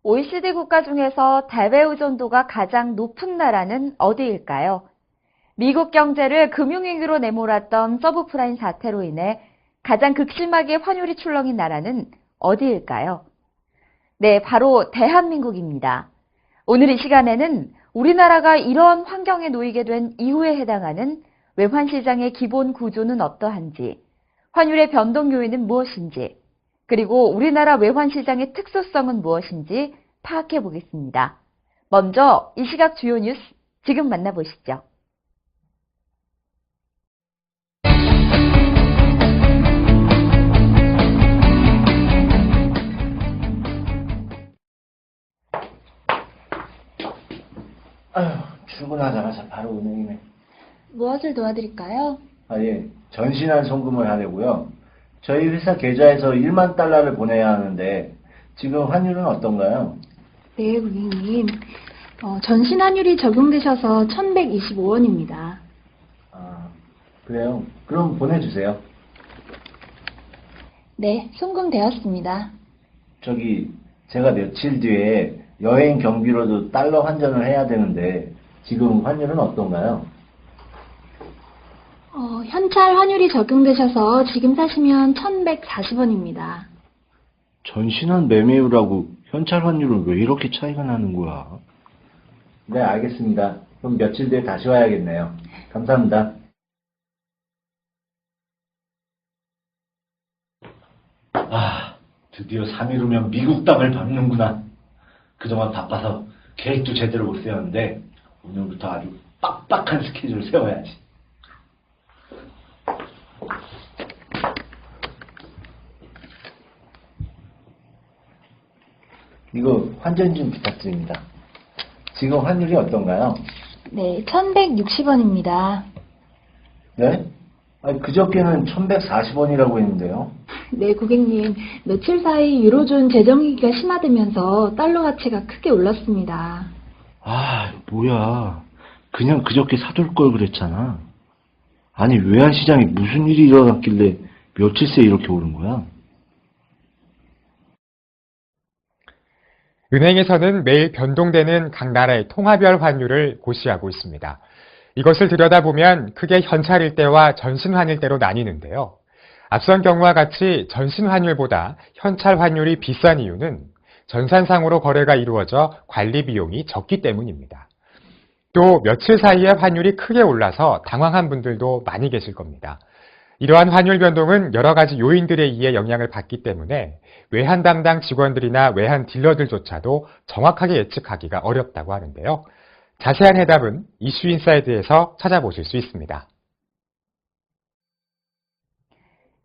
OECD 국가 중에서 대외 의존도가 가장 높은 나라는 어디일까요? 미국 경제를 금융위기로 내몰았던 서브프라임 사태로 인해 가장 극심하게 환율이 출렁인 나라는 어디일까요? 네, 바로 대한민국입니다. 오늘 이 시간에는 우리나라가 이러한 환경에 놓이게 된 이유에 해당하는 외환시장의 기본 구조는 어떠한지, 환율의 변동 요인은 무엇인지, 그리고 우리나라 외환시장의 특수성은 무엇인지 파악해 보겠습니다. 먼저 이 시각 주요 뉴스 지금 만나보시죠. 아휴, 출근하자마자 바로 은행이네. 무엇을 도와드릴까요? 예, 전신한 송금을 하려고요. 저희 회사 계좌에서 1만 달러를 보내야 하는데 지금 환율은 어떤가요? 네, 고객님. 전신환율이 적용되셔서 1,125원입니다. 아, 그래요. 그럼 보내주세요. 네, 송금되었습니다. 제가 며칠 뒤에 여행 경비로도 달러 환전을 해야 되는데 지금 환율은 어떤가요? 현찰 환율이 적용되셔서 지금 사시면 1,140원입니다. 전신한 매매율하고 현찰 환율은 왜 이렇게 차이가 나는 거야? 네, 알겠습니다. 그럼 며칠 뒤에 다시 와야겠네요. 감사합니다. 드디어 3일 후면 미국 땅을 밟는구나. 그동안 바빠서 계획도 제대로 못 세웠는데 오늘부터 아주 빡빡한 스케줄을 세워야지. 이거 환전 좀 부탁드립니다. 지금 환율이 어떤가요? 네, 1,160원입니다. 네? 그저께는 1,140원이라고 했는데요. 네, 고객님. 며칠 사이 유로존 재정위기가 심화되면서 달러 가치가 크게 올랐습니다. 뭐야. 그냥 그저께 사둘 걸 그랬잖아. 아니, 외환시장에 무슨 일이 일어났길래 며칠 새에 이렇게 오른 거야? 은행에서는 매일 변동되는 각 나라의 통화별 환율을 고시하고 있습니다. 이것을 들여다보면 크게 현찰일대와 전신환율대로 나뉘는데요. 앞선 경우와 같이 전신환율보다 현찰 환율이 비싼 이유는 전산상으로 거래가 이루어져 관리 비용이 적기 때문입니다. 또 며칠 사이에 환율이 크게 올라서 당황한 분들도 많이 계실 겁니다. 이러한 환율 변동은 여러 가지 요인들에 의해 영향을 받기 때문에 외환 담당 직원들이나 외환 딜러들조차도 정확하게 예측하기가 어렵다고 하는데요. 자세한 해답은 이슈인사이드에서 찾아보실 수 있습니다.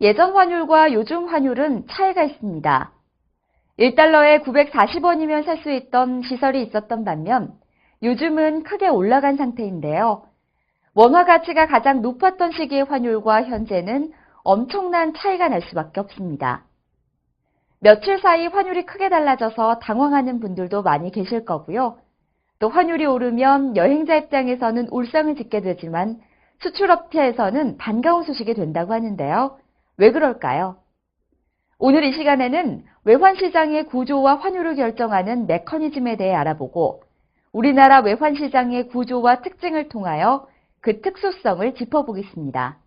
예전 환율과 요즘 환율은 차이가 있습니다. 1달러에 940원이면 살 수 있던 시설이 있었던 반면 요즘은 크게 올라간 상태인데요. 원화 가치가 가장 높았던 시기의 환율과 현재는 엄청난 차이가 날 수밖에 없습니다. 며칠 사이 환율이 크게 달라져서 당황하는 분들도 많이 계실 거고요. 또 환율이 오르면 여행자 입장에서는 울상을 짓게 되지만 수출업체에서는 반가운 소식이 된다고 하는데요. 왜 그럴까요? 오늘 이 시간에는 외환시장의 구조와 환율을 결정하는 메커니즘에 대해 알아보고 우리나라 외환시장의 구조와 특징을 통하여 그 특수성을 짚어보겠습니다.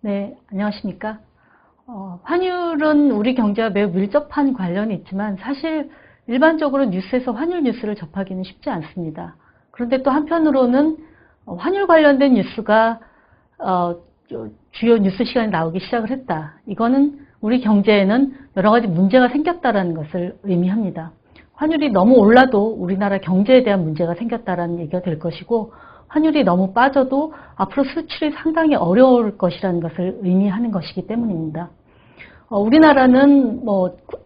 네, 안녕하십니까. 환율은 우리 경제와 매우 밀접한 관련이 있지만 사실 일반적으로 뉴스에서 환율 뉴스를 접하기는 쉽지 않습니다. 그런데 또 한편으로는 환율 관련된 뉴스가 주요 뉴스 시간에 나오기 시작을 했다. 이거는 우리 경제에는 여러 가지 문제가 생겼다는 것을 의미합니다. 환율이 너무 올라도 우리나라 경제에 대한 문제가 생겼다는 얘기가 될 것이고 환율이 너무 빠져도 앞으로 수출이 상당히 어려울 것이라는 것을 의미하는 것이기 때문입니다. 우리나라는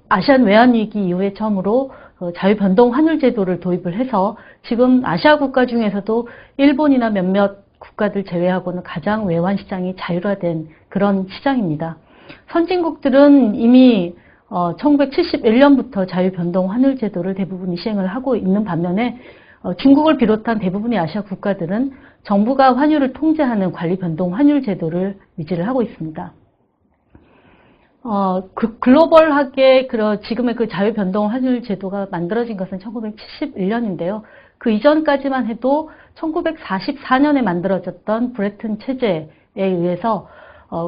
아시안 외환위기 이후에 처음으로 자유변동 환율 제도를 도입을 해서 지금 아시아 국가 중에서도 일본이나 몇몇 국가들 제외하고는 가장 외환 시장이 자율화된 그런 시장입니다. 선진국들은 이미 1971년부터 자유변동 환율 제도를 대부분 시행을 하고 있는 반면에 중국을 비롯한 대부분의 아시아 국가들은 정부가 환율을 통제하는 관리 변동 환율 제도를 유지를 하고 있습니다. 글로벌하게 지금의 그 자유 변동 환율 제도가 만들어진 것은 1971년인데요. 그 이전까지만 해도 1944년에 만들어졌던 브레튼 체제에 의해서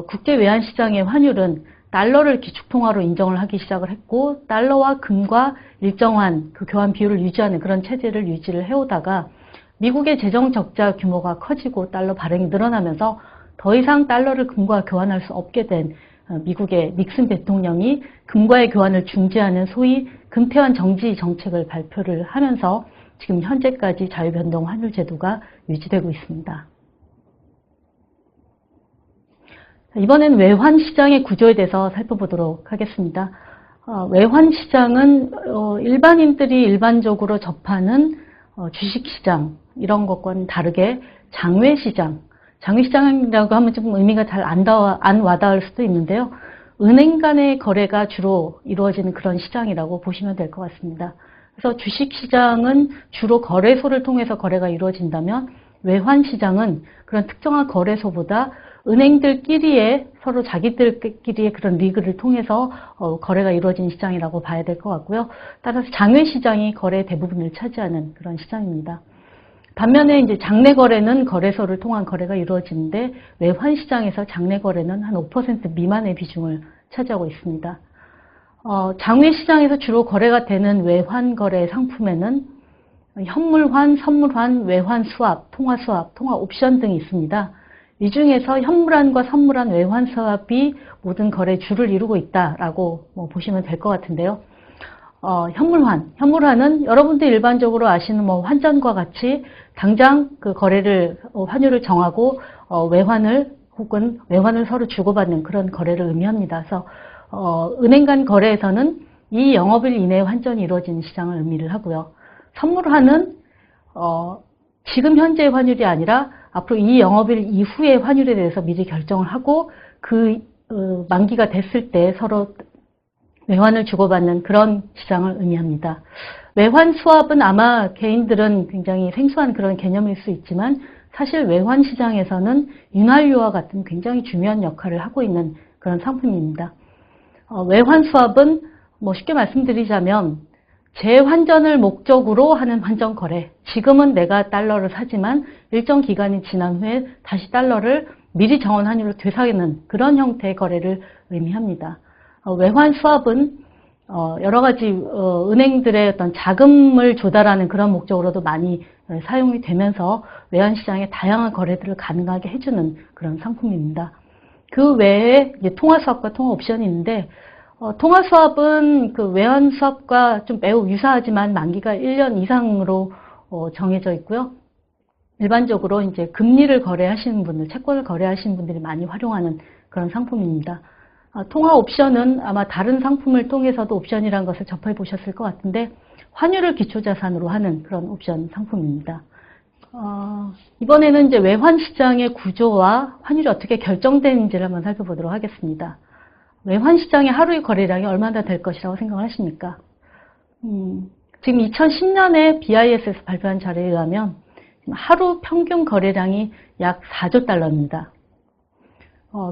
국제 외환 시장의 환율은 달러를 기축통화로 인정을 하기 시작을 했고, 달러와 금과 일정한 그 교환 비율을 유지하는 그런 체제를 유지를 해오다가 미국의 재정 적자 규모가 커지고 달러 발행이 늘어나면서 더 이상 달러를 금과 교환할 수 없게 된 미국의 닉슨 대통령이 금과의 교환을 중지하는 소위 금태환 정지 정책을 발표를 하면서 지금 현재까지 자유변동 환율 제도가 유지되고 있습니다. 이번엔 외환 시장의 구조에 대해서 살펴보도록 하겠습니다. 외환 시장은 일반인들이 일반적으로 접하는 주식시장 이런 것과는 다르게 장외시장, 장외시장이라고 하면 좀 의미가 잘 안 와닿을 수도 있는데요. 은행 간의 거래가 주로 이루어지는 그런 시장이라고 보시면 될 것 같습니다. 그래서 주식시장은 주로 거래소를 통해서 거래가 이루어진다면 외환시장은 그런 특정한 거래소보다 은행들끼리의 서로 자기들끼리의 그런 리그를 통해서 거래가 이루어진 시장이라고 봐야 될 것 같고요. 따라서 장외시장이 거래의 대부분을 차지하는 그런 시장입니다. 반면에 이제 장내 거래는 거래소를 통한 거래가 이루어지는데 외환시장에서 장내 거래는 한 5% 미만의 비중을 차지하고 있습니다. 장외시장에서 주로 거래가 되는 외환 거래 상품에는 현물환, 선물환, 외환 수합, 통화 수합, 통화 옵션 등이 있습니다. 이 중에서 현물환과 선물환, 외환 수합이 모든 거래의 주를 이루고 있다라고 보시면 될 것 같은데요. 현물환은 여러분들 일반적으로 아시는 환전과 같이 당장 그 거래를 환율을 정하고 외환을 혹은 외환을 서로 주고받는 그런 거래를 의미합니다. 그래서 은행 간 거래에서는 이 영업일 이내에 환전이 이루어지는 시장을 의미를 하고요. 선물환은 지금 현재의 환율이 아니라 앞으로 이 영업일 이후의 환율에 대해서 미리 결정을 하고 그 만기가 됐을 때 서로 외환을 주고받는 그런 시장을 의미합니다. 외환 수합은 아마 개인들은 굉장히 생소한 그런 개념일 수 있지만 사실 외환 시장에서는 윤활유와 같은 굉장히 중요한 역할을 하고 있는 그런 상품입니다. 외환 수합은 쉽게 말씀드리자면 재환전을 목적으로 하는 환전 거래. 지금은 내가 달러를 사지만 일정 기간이 지난 후에 다시 달러를 미리 정한 환율로 되사는 그런 형태의 거래를 의미합니다. 외환 수합은 여러 가지 은행들의 어떤 자금을 조달하는 그런 목적으로도 많이 사용이 되면서 외환 시장의 다양한 거래들을 가능하게 해주는 그런 상품입니다. 그 외에 이제 통화 수합과 통화 옵션이 있는데 통화 수합은 그 외환 수합과 좀 매우 유사하지만 만기가 1년 이상으로 정해져 있고요. 일반적으로 이제 금리를 거래하시는 분들, 채권을 거래하시는 분들이 많이 활용하는 그런 상품입니다. 통화 옵션은 아마 다른 상품을 통해서도 옵션이라는 것을 접해 보셨을 것 같은데 환율을 기초자산으로 하는 그런 옵션 상품입니다. 이번에는 이제 외환 시장의 구조와 환율이 어떻게 결정되는지를 한번 살펴보도록 하겠습니다. 외환 시장의 하루의 거래량이 얼마나 될 것이라고 생각을 하십니까? 지금 2010년에 BIS에서 발표한 자료에 의하면 하루 평균 거래량이 약 4조 달러입니다.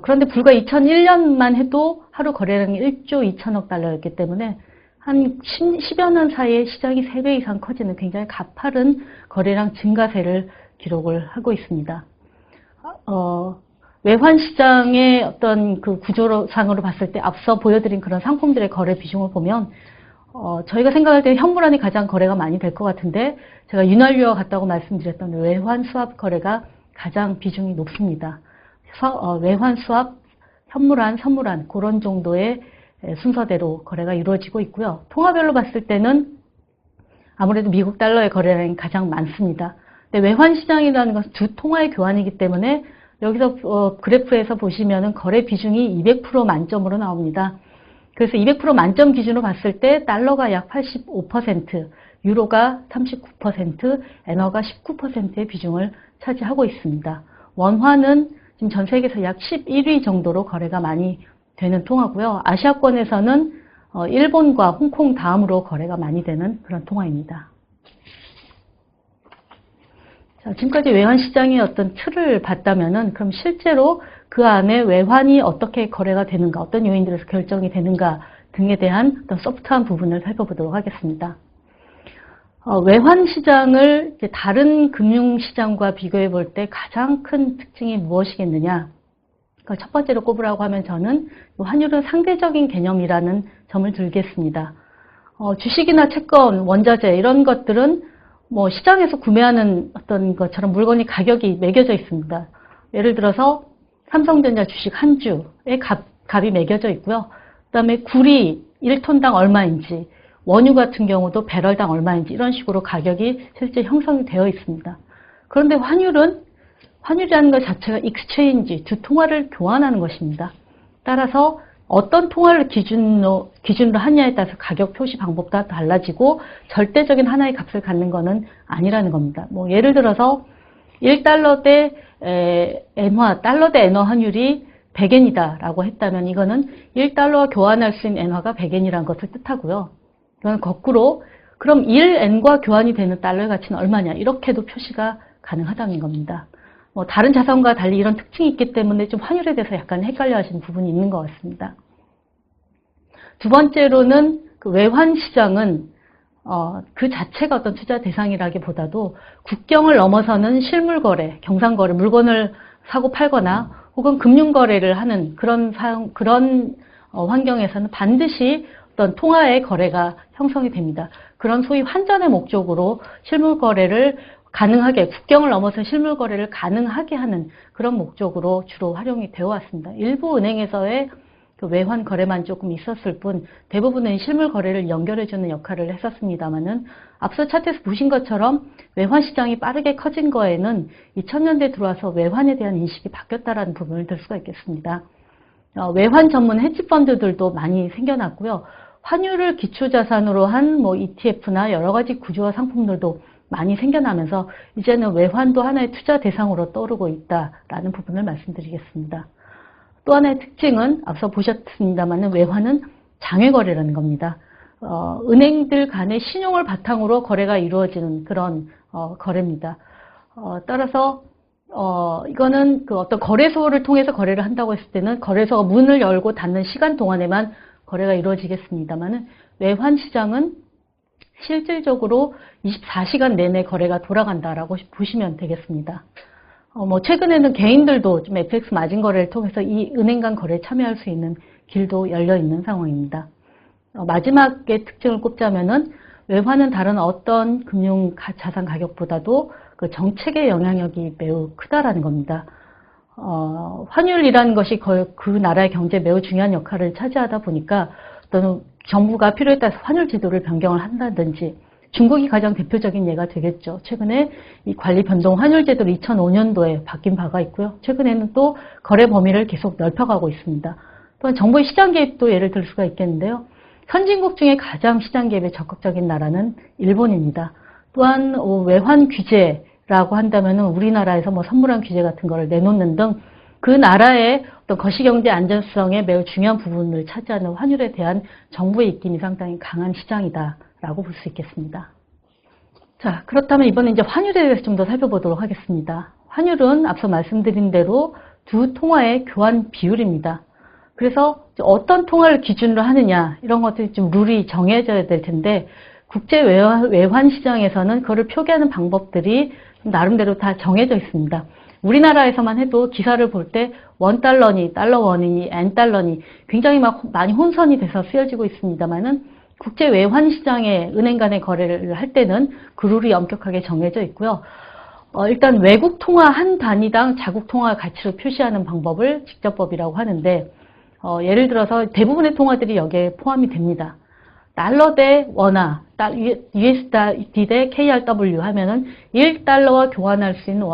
그런데 불과 2001년만 해도 하루 거래량이 1조 2천억 달러였기 때문에 한 10여 년 사이에 시장이 3배 이상 커지는 굉장히 가파른 거래량 증가세를 기록을 하고 있습니다. 외환 시장의 어떤 그 구조상으로 봤을 때 앞서 보여드린 그런 상품들의 거래 비중을 보면 저희가 생각할 때 현물환이 가장 거래가 많이 될 것 같은데 제가 윤활유와 같다고 말씀드렸던 외환 수합 거래가 가장 비중이 높습니다. 외환 수합, 현물환, 선물환 그런 정도의 순서대로 거래가 이루어지고 있고요. 통화별로 봤을 때는 아무래도 미국 달러의 거래량이 가장 많습니다. 근데 외환 시장이라는 것은 두 통화의 교환이기 때문에 여기서 그래프에서 보시면은 거래 비중이 200% 만점으로 나옵니다. 그래서 200% 만점 기준으로 봤을 때 달러가 약 85%, 유로가 39%, 엔화가 19%의 비중을 차지하고 있습니다. 원화는 지금 전 세계에서 약 11위 정도로 거래가 많이 되는 통화고요. 아시아권에서는 일본과 홍콩 다음으로 거래가 많이 되는 그런 통화입니다. 자, 지금까지 외환 시장의 어떤 틀을 봤다면은 그럼 실제로 그 안에 외환이 어떻게 거래가 되는가, 어떤 요인들에서 결정이 되는가 등에 대한 어떤 소프트한 부분을 살펴보도록 하겠습니다. 외환 시장을 이제 다른 금융 시장과 비교해 볼 때 가장 큰 특징이 무엇이겠느냐? 첫 번째로 꼽으라고 하면 저는 환율은 상대적인 개념이라는 점을 들겠습니다. 주식이나 채권, 원자재 이런 것들은 뭐 시장에서 구매하는 어떤 것처럼 물건이 가격이 매겨져 있습니다. 예를 들어서 삼성전자 주식 한 주에 값이 매겨져 있고요. 그다음에 굴이 1톤당 얼마인지, 원유 같은 경우도 배럴당 얼마인지 이런 식으로 가격이 실제 형성이 되어 있습니다. 그런데 환율이라는 것 자체가 익스체인지, 두 통화를 교환하는 것입니다. 따라서 어떤 통화를 기준으로 하냐에 따라서 가격 표시 방법도 달라지고 절대적인 하나의 값을 갖는 것은 아니라는 겁니다. 뭐 예를 들어서 1달러 대 엔화, 달러 대 엔화 환율이 100엔이다라고 했다면 이거는 1달러와 교환할 수 있는 엔화가 100엔이라는 것을 뜻하고요. 이건 거꾸로 그럼 1엔과 교환이 되는 달러의 가치는 얼마냐 이렇게도 표시가 가능하다는 겁니다. 뭐 다른 자산과 달리 이런 특징이 있기 때문에 좀 환율에 대해서 약간 헷갈려 하시는 부분이 있는 것 같습니다. 두 번째로는 그 외환 시장은 그 자체가 어떤 투자 대상이라기보다도 국경을 넘어서는 실물 거래, 경상 거래, 물건을 사고 팔거나 혹은 금융 거래를 하는 그런 환경에서는 반드시 어떤 통화의 거래가 형성이 됩니다. 그런 소위 환전의 목적으로 실물 거래를 가능하게, 국경을 넘어서 실물 거래를 가능하게 하는 그런 목적으로 주로 활용이 되어 왔습니다. 일부 은행에서의 그 외환 거래만 조금 있었을 뿐 대부분은 실물 거래를 연결해주는 역할을 했었습니다만은 앞서 차트에서 보신 것처럼 외환 시장이 빠르게 커진 거에는 2000년대 들어와서 외환에 대한 인식이 바뀌었다라는 부분을 들 수가 있겠습니다. 외환 전문 헤지펀드들도 많이 생겨났고요. 환율을 기초자산으로 한 뭐 ETF나 여러 가지 구조화 상품들도 많이 생겨나면서 이제는 외환도 하나의 투자 대상으로 떠오르고 있다라는 부분을 말씀드리겠습니다. 또 하나의 특징은 앞서 보셨습니다만 외환은 장외 거래라는 겁니다. 은행들 간의 신용을 바탕으로 거래가 이루어지는 그런 거래입니다. 따라서 이거는 그 어떤 거래소를 통해서 거래를 한다고 했을 때는 거래소가 문을 열고 닫는 시간 동안에만 거래가 이루어지겠습니다만은 외환 시장은 실질적으로 24시간 내내 거래가 돌아간다라고 보시면 되겠습니다. 뭐 최근에는 개인들도 좀 FX 마진 거래를 통해서 이 은행 간 거래에 참여할 수 있는 길도 열려 있는 상황입니다. 마지막의 특징을 꼽자면은 외환은 다른 어떤 금융 자산 가격보다도 그 정책의 영향력이 매우 크다라는 겁니다. 환율이라는 것이 그 나라의 경제에 매우 중요한 역할을 차지하다 보니까 또는 정부가 필요에 따라서 환율 제도를 변경을 한다든지 중국이 가장 대표적인 예가 되겠죠. 최근에 이 관리 변동 환율 제도를 2005년도에 바뀐 바가 있고요. 최근에는 또 거래 범위를 계속 넓혀가고 있습니다. 또한 정부의 시장 개입도 예를 들 수가 있겠는데요. 선진국 중에 가장 시장 개입에 적극적인 나라는 일본입니다. 또한 외환 규제라고 한다면 우리나라에서 뭐 선물한 규제 같은 거를 내놓는 등 그 나라의 어떤 거시경제 안전성에 매우 중요한 부분을 차지하는 환율에 대한 정부의 입김이 상당히 강한 시장이다라고 볼 수 있겠습니다. 자, 그렇다면 이번에 이제 환율에 대해서 좀 더 살펴보도록 하겠습니다. 환율은 앞서 말씀드린 대로 두 통화의 교환 비율입니다. 그래서 어떤 통화를 기준으로 하느냐 이런 것들이 좀 룰이 정해져야 될 텐데 국제 외환 시장에서는 그거를 표기하는 방법들이 나름대로 다 정해져 있습니다. 우리나라에서만 해도 기사를 볼 때 원달러니 달러 원이니 엔달러니 굉장히 많이 혼선이 돼서 쓰여지고 있습니다만은 국제 외환 시장의 은행 간의 거래를 할 때는 그 룰이 엄격하게 정해져 있고요. 일단 외국 통화 한 단위당 자국 통화 가치로 표시하는 방법을 직접법이라고 하는데 예를 들어서 대부분의 통화들이 여기에 포함이 됩니다. 달러 대 원화, USD 대 KRW 하면은 1달러와 교환할 수 있는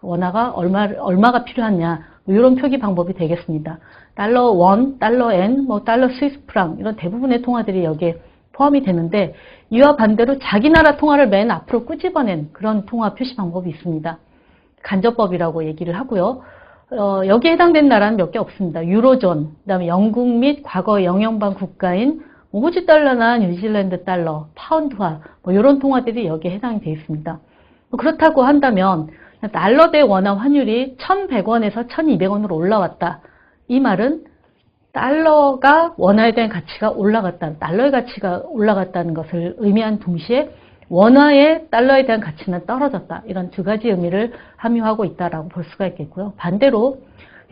원화가 얼마가 필요하냐, 이런 표기 방법이 되겠습니다. 달러 원, 달러 엔, 달러 스위스 프랑, 이런 대부분의 통화들이 여기에 포함이 되는데, 이와 반대로 자기 나라 통화를 맨 앞으로 끄집어낸 그런 통화 표시 방법이 있습니다. 간접법이라고 얘기를 하고요. 여기에 해당되는 나라는 몇 개 없습니다. 유로존, 그다음에 영국 및 과거 영연방 국가인 호주 달러나 뉴질랜드 달러, 파운드화, 이런 통화들이 여기에 해당이 되어 있습니다. 그렇다고 한다면 달러 대 원화 환율이 1,100원에서 1,200원으로 올라왔다. 이 말은 달러가 원화에 대한 가치가 올라갔다. 달러의 가치가 올라갔다는 것을 의미한 동시에 원화의 달러에 대한 가치는 떨어졌다. 이런 두 가지 의미를 함유하고 있다라고 볼 수가 있겠고요. 반대로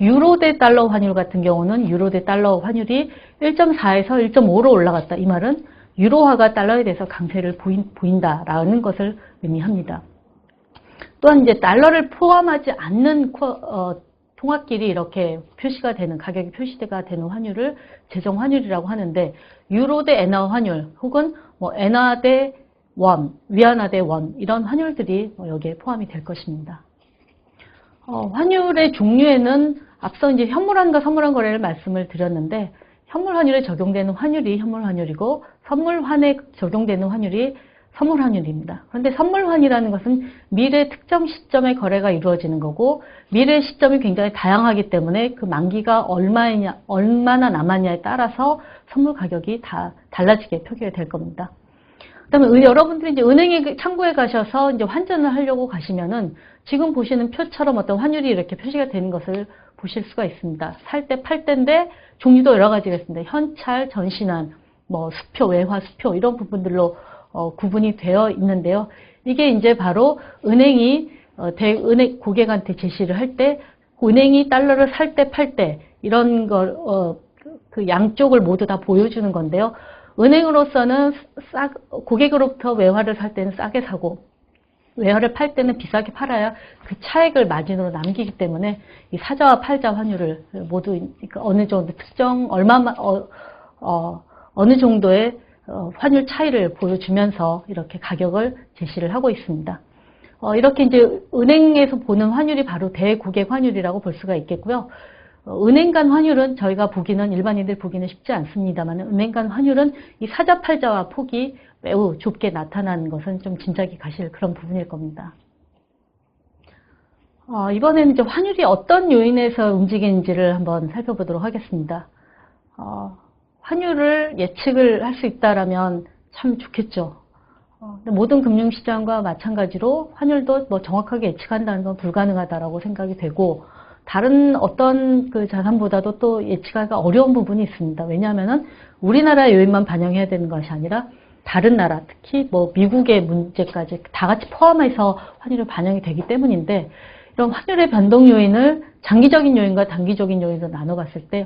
유로 대 달러 환율 같은 경우는 유로 대 달러 환율이 1.4에서 1.5로 올라갔다. 이 말은 유로화가 달러에 대해서 강세를 보인다라는 것을 의미합니다. 또한 이제 달러를 포함하지 않는 통화끼리 이렇게 표시가 되는, 가격이 표시가 되는 환율을 재정 환율이라고 하는데, 유로 대 엔화 환율 혹은 뭐 엔화 대 원, 위안화 대 원, 이런 환율들이 여기에 포함이 될 것입니다. 환율의 종류에는 앞서 이제 현물환과 선물환 거래를 말씀을 드렸는데, 현물 환율에 적용되는 환율이 현물 환율이고 선물환에 적용되는 환율이 선물 환율입니다. 그런데 선물환이라는 것은 미래 특정 시점에 거래가 이루어지는 거고, 미래 시점이 굉장히 다양하기 때문에 그 만기가 얼마나 남았냐에 따라서 선물 가격이 다 달라지게 표기가 될 겁니다. 그다음에 여러분들이 이제 은행에 창구에 가셔서 이제 환전을 하려고 가시면은 지금 보시는 표처럼 어떤 환율이 이렇게 표시가 되는 것을 보실 수가 있습니다. 살 때, 팔 때인데 종류도 여러 가지가 있습니다. 현찰, 전신환, 뭐 수표, 외화, 수표 이런 부분들로 구분이 되어 있는데요. 이게 이제 바로 은행이 은행 고객한테 제시를 할 때 은행이 달러를 살 때, 팔 때 이런 걸 그 양쪽을 모두 다 보여주는 건데요. 은행으로서는 고객으로부터 외화를 살 때는 싸게 사고 외화를 팔 때는 비싸게 팔아야 그 차액을 마진으로 남기기 때문에 이 사자와 팔자 환율을 모두 그러니까 어느 정도 특정 어느 정도의 환율 차이를 보여주면서 이렇게 가격을 제시를 하고 있습니다. 이렇게 이제 은행에서 보는 환율이 바로 대고객 환율이라고 볼 수가 있겠고요. 은행 간 환율은 저희가 보기는 일반인들 보기는 쉽지 않습니다만 은행 간 환율은 이 사자 팔자와 폭이 매우 좁게 나타나는 것은 좀 짐작이 가실 그런 부분일 겁니다. 이번에는 이제 환율이 어떤 요인에서 움직이는지를 한번 살펴보도록 하겠습니다. 환율을 예측을 할 수 있다라면 참 좋겠죠. 모든 금융시장과 마찬가지로 환율도 뭐 정확하게 예측한다는 건 불가능하다라고 생각이 되고 다른 어떤 그 자산보다도 또 예측하기가 어려운 부분이 있습니다. 왜냐하면은 우리나라 요인만 반영해야 되는 것이 아니라 다른 나라, 특히 뭐 미국의 문제까지 다 같이 포함해서 환율이 반영이 되기 때문인데 이런 환율의 변동 요인을 장기적인 요인과 단기적인 요인으로 나눠봤을 때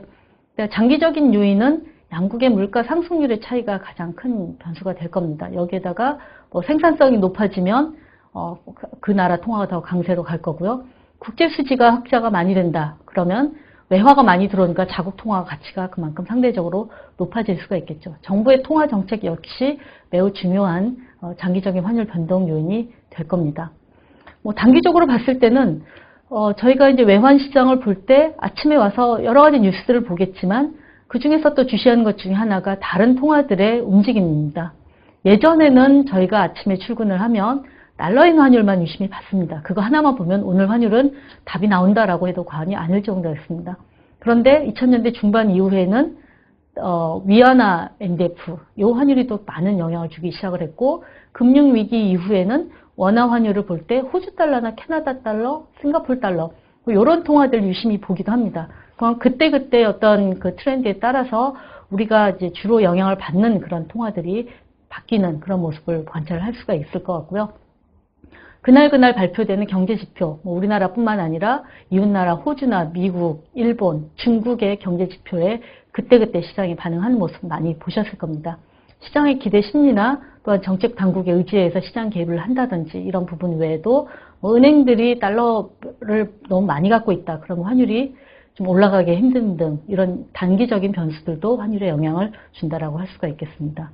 장기적인 요인은 양국의 물가 상승률의 차이가 가장 큰 변수가 될 겁니다. 여기에다가 뭐 생산성이 높아지면 그 나라 통화가 더 강세로 갈 거고요. 국제 수지가 흑자가 많이 된다. 그러면 외화가 많이 들어오니까 자국 통화 가치가 그만큼 상대적으로 높아질 수가 있겠죠. 정부의 통화 정책 역시 매우 중요한 장기적인 환율 변동 요인이 될 겁니다. 뭐 단기적으로 봤을 때는 저희가 이제 외환 시장을 볼 때 아침에 와서 여러 가지 뉴스들을 보겠지만 그 중에서 또 주시하는 것 중에 하나가 다른 통화들의 움직임입니다. 예전에는 저희가 아침에 출근을 하면 달러인 환율만 유심히 봤습니다. 그거 하나만 보면 오늘 환율은 답이 나온다라고 해도 과언이 아닐 정도였습니다. 그런데 2000년대 중반 이후에는 위안화 NDF 이 환율이 또 많은 영향을 주기 시작을 했고 금융위기 이후에는 원화 환율을 볼 때 호주 달러나 캐나다 달러, 싱가포르 달러 이런 통화들 유심히 보기도 합니다. 그때 어떤 그 트렌드에 따라서 우리가 이제 주로 영향을 받는 그런 통화들이 바뀌는 그런 모습을 관찰을 할 수가 있을 것 같고요. 그날 발표되는 경제 지표, 뭐 우리나라뿐만 아니라 이웃나라 호주나 미국, 일본, 중국의 경제 지표에 그때 시장이 반응하는 모습 많이 보셨을 겁니다. 시장의 기대 심리나 또한 정책 당국의 의지에 의해서 시장 개입을 한다든지 이런 부분 외에도 뭐 은행들이 달러를 너무 많이 갖고 있다. 그러면 환율이 좀 올라가기 힘든 등 이런 단기적인 변수들도 환율에 영향을 준다라고 할 수가 있겠습니다.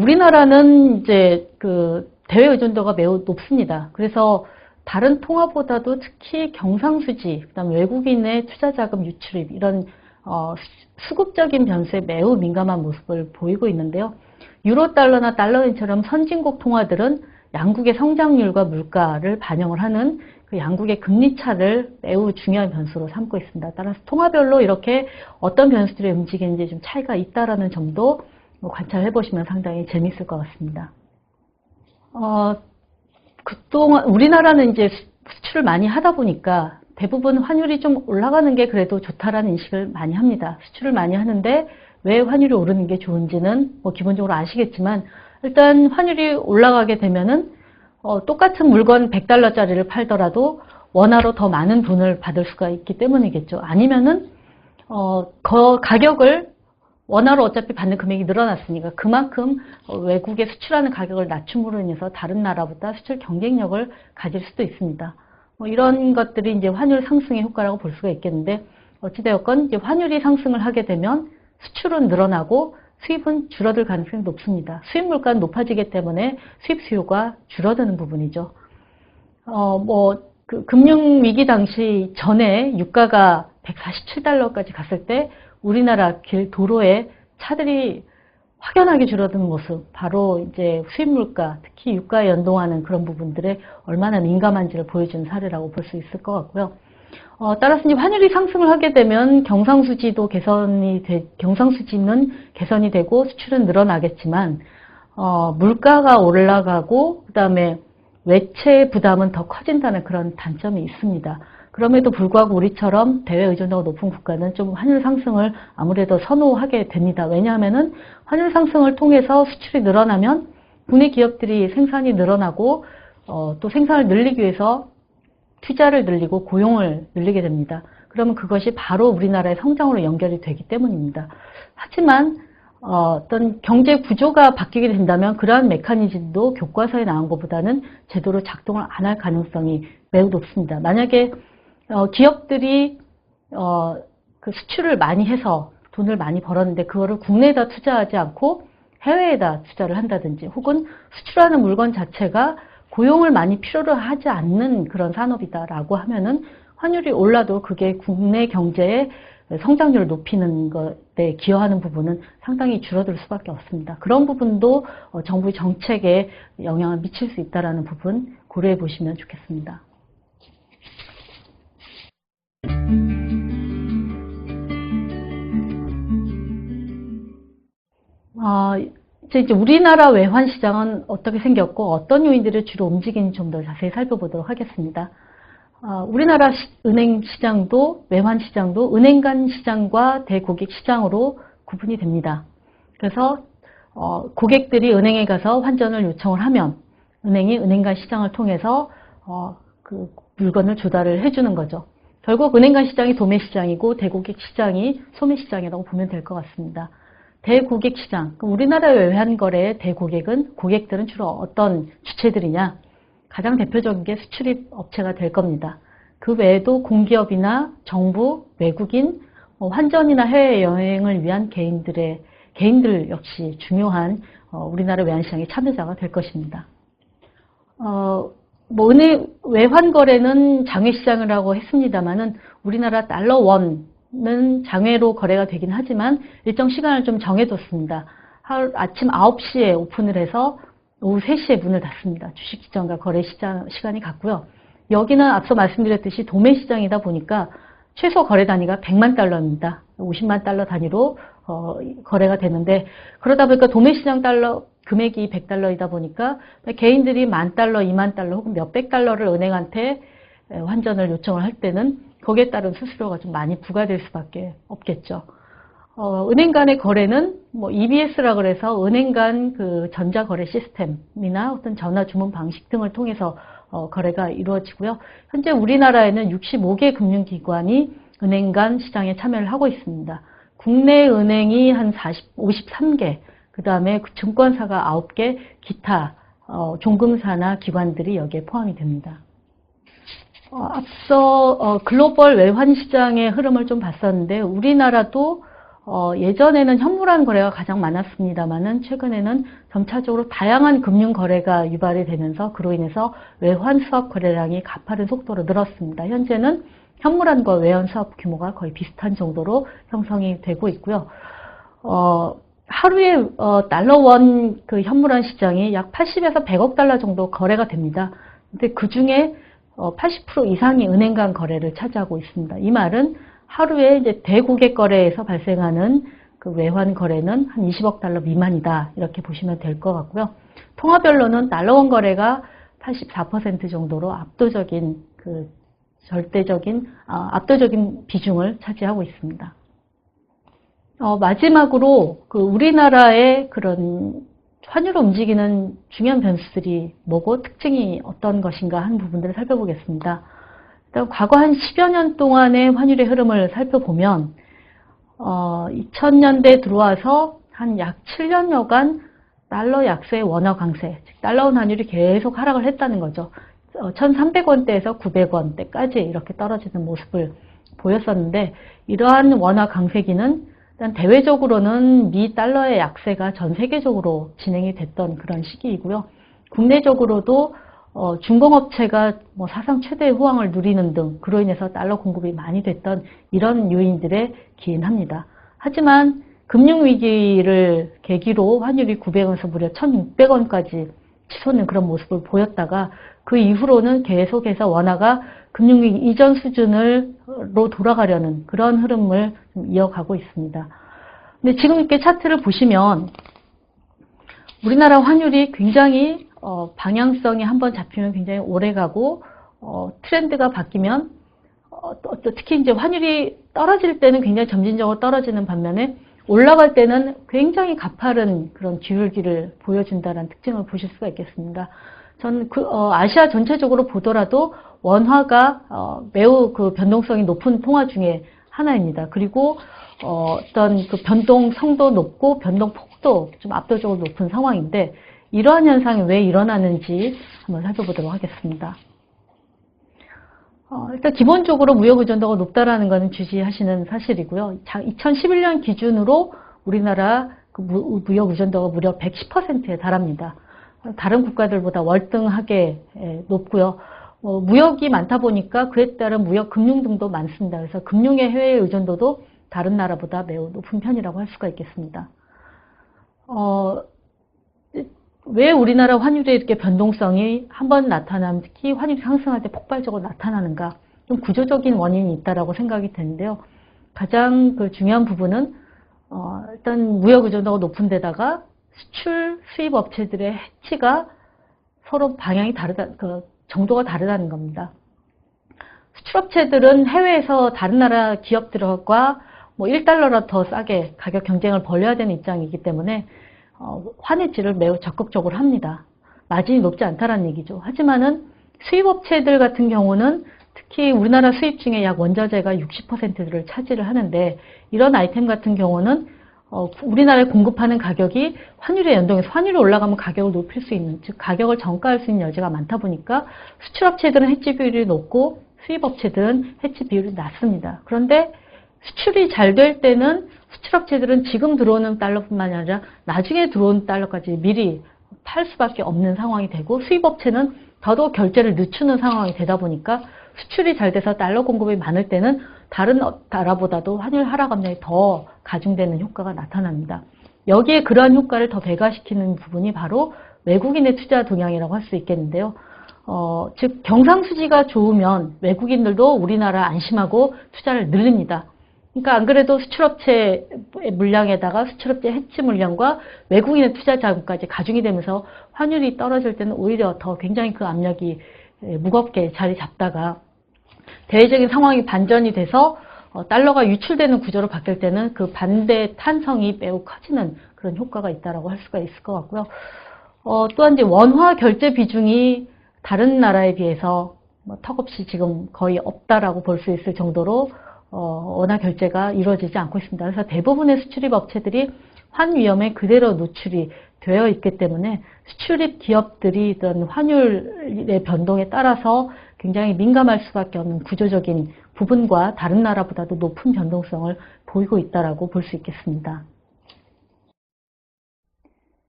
우리나라는 이제 그 대외 의존도가 매우 높습니다. 그래서 다른 통화보다도 특히 경상수지, 그다음 외국인의 투자자금 유출입 이런 수급적인 변수에 매우 민감한 모습을 보이고 있는데요. 유로달러나 달러인처럼 선진국 통화들은 양국의 성장률과 물가를 반영을 하는 그 양국의 금리 차를 매우 중요한 변수로 삼고 있습니다. 따라서 통화별로 이렇게 어떤 변수들이 움직이는지 좀 차이가 있다라는 점도 관찰해 보시면 상당히 재미있을 것 같습니다. 그동안 우리나라는 이제 수출을 많이 하다 보니까 대부분 환율이 좀 올라가는 게 그래도 좋다라는 인식을 많이 합니다. 수출을 많이 하는데 왜 환율이 오르는 게 좋은지는 뭐 기본적으로 아시겠지만 일단 환율이 올라가게 되면은 똑같은 물건 100달러짜리를 팔더라도 원화로 더 많은 돈을 받을 수가 있기 때문이겠죠. 아니면은 가격을 원화로 어차피 받는 금액이 늘어났으니까 그만큼 외국에 수출하는 가격을 낮춤으로 인해서 다른 나라보다 수출 경쟁력을 가질 수도 있습니다. 뭐 이런 것들이 이제 환율 상승의 효과라고 볼 수가 있겠는데 어찌되었건 이제 환율이 상승을 하게 되면 수출은 늘어나고 수입은 줄어들 가능성이 높습니다. 수입 물가는 높아지기 때문에 수입 수요가 줄어드는 부분이죠. 금융 위기 당시 전에 유가가 147달러까지 갔을 때 우리나라 도로에 차들이 확연하게 줄어드는 모습, 바로 이제 수입 물가, 특히 유가에 연동하는 그런 부분들에 얼마나 민감한지를 보여주는 사례라고 볼 수 있을 것 같고요. 따라서 이제 환율이 상승을 하게 되면 경상수지는 개선이 되고 수출은 늘어나겠지만 물가가 올라가고 그다음에 외채 부담은 더 커진다는 그런 단점이 있습니다. 그럼에도 불구하고 우리처럼 대외 의존도가 높은 국가는 좀 환율 상승을 아무래도 선호하게 됩니다. 왜냐하면은 환율 상승을 통해서 수출이 늘어나면 국내 기업들이 생산이 늘어나고 또 생산을 늘리기 위해서 투자를 늘리고 고용을 늘리게 됩니다. 그러면 그것이 바로 우리나라의 성장으로 연결이 되기 때문입니다. 하지만 어떤 경제 구조가 바뀌게 된다면 그러한 메커니즘도 교과서에 나온 것보다는 제대로 작동을 안 할 가능성이 매우 높습니다. 만약에 기업들이 그 수출을 많이 해서 돈을 많이 벌었는데 그거를 국내에다 투자하지 않고 해외에다 투자를 한다든지 혹은 수출하는 물건 자체가 고용을 많이 필요로 하지 않는 그런 산업이다라고 하면은 환율이 올라도 그게 국내 경제의 성장률을 높이는 것에 기여하는 부분은 상당히 줄어들 수밖에 없습니다. 그런 부분도 정부의 정책에 영향을 미칠 수 있다는 부분 고려해 보시면 좋겠습니다. 이제 우리나라 외환 시장은 어떻게 생겼고 어떤 요인들을 주로 움직이는지 좀 더 자세히 살펴보도록 하겠습니다. 우리나라 은행 시장도 외환 시장도 은행 간 시장과 대고객 시장으로 구분이 됩니다. 그래서 고객들이 은행에 가서 환전을 요청을 하면 은행이 은행 간 시장을 통해서 그 물건을 조달을 해주는 거죠. 결국 은행 간 시장이 도매 시장이고 대고객 시장이 소매 시장이라고 보면 될 것 같습니다. 대고객 시장, 우리나라의 외환거래의 대고객은 고객들은 주로 어떤 주체들이냐? 가장 대표적인 게 수출입 업체가 될 겁니다. 그 외에도 공기업이나 정부, 외국인, 환전이나 해외여행을 위한 개인들 역시 중요한 우리나라 외환시장의 참여자가 될 것입니다. 은행 외환거래는 장외시장이라고 했습니다만은 우리나라 달러 원은 장외로 거래가 되긴 하지만 일정 시간을 좀 정해뒀습니다. 아침 9시에 오픈을 해서 오후 3시에 문을 닫습니다. 주식시장과 거래시장 시간이 같고요. 여기는 앞서 말씀드렸듯이 도매시장이다 보니까 최소 거래 단위가 100만 달러입니다. 50만 달러 단위로 거래가 되는데 그러다 보니까 도매시장 달러 금액이 100달러이다 보니까 개인들이 10,000달러, 20,000달러 혹은 몇백 달러를 은행한테 환전을 요청을 할 때는 거기에 따른 수수료가 좀 많이 부과될 수밖에 없겠죠. 은행 간의 거래는 EBS라 그래서 은행 간 그 전자거래 시스템이나 어떤 전화 주문 방식 등을 통해서 거래가 이루어지고요. 현재 우리나라에는 65개 금융기관이 은행 간 시장에 참여를 하고 있습니다. 국내 은행이 한 53개, 그 다음에 증권사가 9개, 기타 종금사나 기관들이 여기에 포함이 됩니다. 앞서 글로벌 외환 시장의 흐름을 좀 봤었는데 우리나라도 예전에는 현물환 거래가 가장 많았습니다만은 최근에는 점차적으로 다양한 금융 거래가 유발이 되면서 그로 인해서 외환 수합 거래량이 가파른 속도로 늘었습니다. 현재는 현물환과 외환 수합 규모가 거의 비슷한 정도로 형성이 되고 있고요. 하루에 달러 원 그 현물환 시장이 약 80에서 100억 달러 정도 거래가 됩니다. 근데 그 중에 80% 이상이 은행 간 거래를 차지하고 있습니다. 이 말은 하루에 이제 대고객 거래에서 발생하는 그 외환 거래는 한 20억 달러 미만이다. 이렇게 보시면 될 것 같고요. 통화별로는 달러 원 거래가 84% 정도로 압도적인 비중을 차지하고 있습니다. 마지막으로 우리나라의 그런 환율을 움직이는 중요한 변수들이 뭐고 특징이 어떤 것인가 하는 부분들을 살펴보겠습니다. 일단 과거 한 10여 년 동안의 환율의 흐름을 살펴보면 2000년대에 들어와서 한 약 7년여간 달러 약세, 원화 강세, 즉 달러 원 환율이 계속 하락을 했다는 거죠. 1,300원대에서 900원대까지 이렇게 떨어지는 모습을 보였었는데, 이러한 원화 강세기는 일단 대외적으로는 미 달러의 약세가 전 세계적으로 진행이 됐던 그런 시기이고요. 국내적으로도 중공업체가 사상 최대의 호황을 누리는 등 그로 인해서 달러 공급이 많이 됐던 이런 요인들에 기인합니다. 하지만 금융위기를 계기로 환율이 900원에서 무려 1,600원까지 치솟는 그런 모습을 보였다가 그 이후로는 계속해서 원화가 금융위기 이전 수준으로 돌아가려는 그런 흐름을 이어가고 있습니다. 근데 지금 이렇게 차트를 보시면 우리나라 환율이 굉장히 방향성이 한번 잡히면 굉장히 오래 가고 트렌드가 바뀌면 특히 이제 환율이 떨어질 때는 굉장히 점진적으로 떨어지는 반면에 올라갈 때는 굉장히 가파른 그런 기울기를 보여준다는 특징을 보실 수가 있겠습니다. 저는 아시아 전체적으로 보더라도 원화가 매우 변동성이 높은 통화 중에 하나입니다. 그리고 어떤 변동성도 높고 변동폭도 좀 압도적으로 높은 상황인데, 이러한 현상이 왜 일어나는지 한번 살펴보도록 하겠습니다. 일단 기본적으로 무역 의존도가 높다라는 것은 주시하시는 사실이고요. 2011년 기준으로 우리나라 무역 의존도가 무려 110%에 달합니다. 다른 국가들보다 월등하게 높고요. 무역이 많다 보니까 그에 따른 무역 금융 등도 많습니다. 그래서 금융의 해외 의존도도 다른 나라보다 매우 높은 편이라고 할 수가 있겠습니다. 왜 우리나라 환율에 이렇게 변동성이 한번 나타나면 특히 환율이 상승할 때 폭발적으로 나타나는가, 좀 구조적인 원인이 있다라고 생각이 되는데요. 가장 중요한 부분은 일단 무역 의존도가 높은 데다가 수출 수입 업체들의 해치가 서로 방향이 다르다, 정도가 다르다는 겁니다. 수출업체들은 해외에서 다른 나라 기업들과 1달러라 더 싸게 가격 경쟁을 벌여야 되는 입장이기 때문에 환해지를 매우 적극적으로 합니다. 마진이 높지 않다는 얘기죠. 하지만은 수입업체들 같은 경우는 특히 우리나라 수입 중에 약 원자재가 60%를 차지를 하는데, 이런 아이템 같은 경우는 우리나라에 공급하는 가격이 환율에 연동해서 환율이 올라가면 가격을 높일 수 있는, 즉 가격을 정가할 수 있는 여지가 많다 보니까 수출업체들은 해치 비율이 높고 수입업체들은 해치 비율이 낮습니다. 그런데 수출이 잘 될 때는 수출업체들은 지금 들어오는 달러뿐만 아니라 나중에 들어오는 달러까지 미리 팔 수밖에 없는 상황이 되고, 수입업체는 더더욱 결제를 늦추는 상황이 되다 보니까 수출이 잘 돼서 달러 공급이 많을 때는 다른 나라보다도 환율 하락 압력이 더 가중되는 효과가 나타납니다. 여기에 그러한 효과를 더 배가시키는 부분이 바로 외국인의 투자 동향이라고 할 수 있겠는데요. 즉 경상수지가 좋으면 외국인들도 우리나라 안심하고 투자를 늘립니다. 그러니까 안 그래도 수출업체 물량에다가 수출업체 해치 물량과 외국인의 투자 자금까지 가중이 되면서 환율이 떨어질 때는 오히려 더 굉장히 그 압력이 무겁게 자리 잡다가 대외적인 상황이 반전이 돼서 달러가 유출되는 구조로 바뀔 때는 그 반대 탄성이 매우 커지는 그런 효과가 있다라고 할 수가 있을 것 같고요. 또한 이제 원화 결제 비중이 다른 나라에 비해서 턱없이 지금 거의 없다라고 볼 수 있을 정도로 원화 결제가 이루어지지 않고 있습니다. 그래서 대부분의 수출입 업체들이 환 위험에 그대로 노출이 되어 있기 때문에 수출입 기업들이 이런 환율의 변동에 따라서 굉장히 민감할 수밖에 없는 구조적인 부분과 다른 나라보다도 높은 변동성을 보이고 있다라고 볼 수 있겠습니다.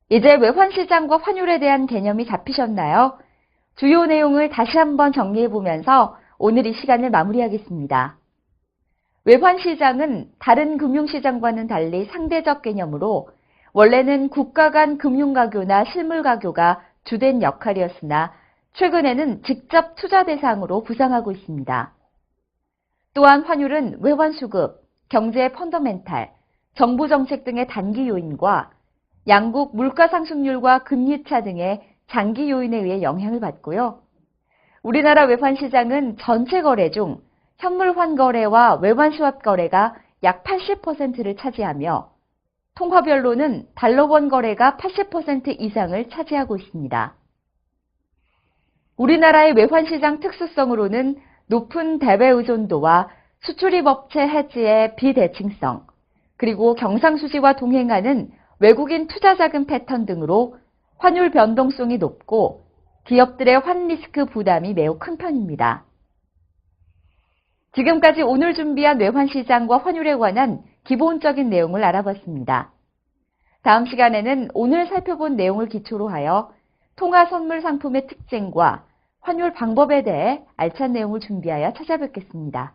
이제 외환시장과 환율에 대한 개념이 잡히셨나요? 주요 내용을 다시 한번 정리해보면서 오늘 이 시간을 마무리하겠습니다. 외환시장은 다른 금융시장과는 달리 상대적 개념으로 원래는 국가 간 금융가교나 실물가교가 주된 역할이었으나 최근에는 직접 투자 대상으로 부상하고 있습니다. 또한 환율은 외환수급, 경제 펀더멘탈, 정부정책 등의 단기 요인과 양국 물가상승률과 금리차 등의 장기 요인에 의해 영향을 받고요. 우리나라 외환 시장은 전체 거래 중 현물 환거래와 외환 수합 거래가 약 80%를 차지하며 통화별로는 달러원 거래가 80% 이상을 차지하고 있습니다. 우리나라의 외환 시장 특수성으로는 높은 대외 의존도와 수출입 업체 해지의 비대칭성, 그리고 경상수지와 동행하는 외국인 투자 자금 패턴 등으로 환율 변동성이 높고 기업들의 환 리스크 부담이 매우 큰 편입니다. 지금까지 오늘 준비한 외환 시장과 환율에 관한 기본적인 내용을 알아봤습니다. 다음 시간에는 오늘 살펴본 내용을 기초로 하여 통화 선물 상품의 특징과 환율 방법에 대해 알찬 내용을 준비하여 찾아뵙겠습니다.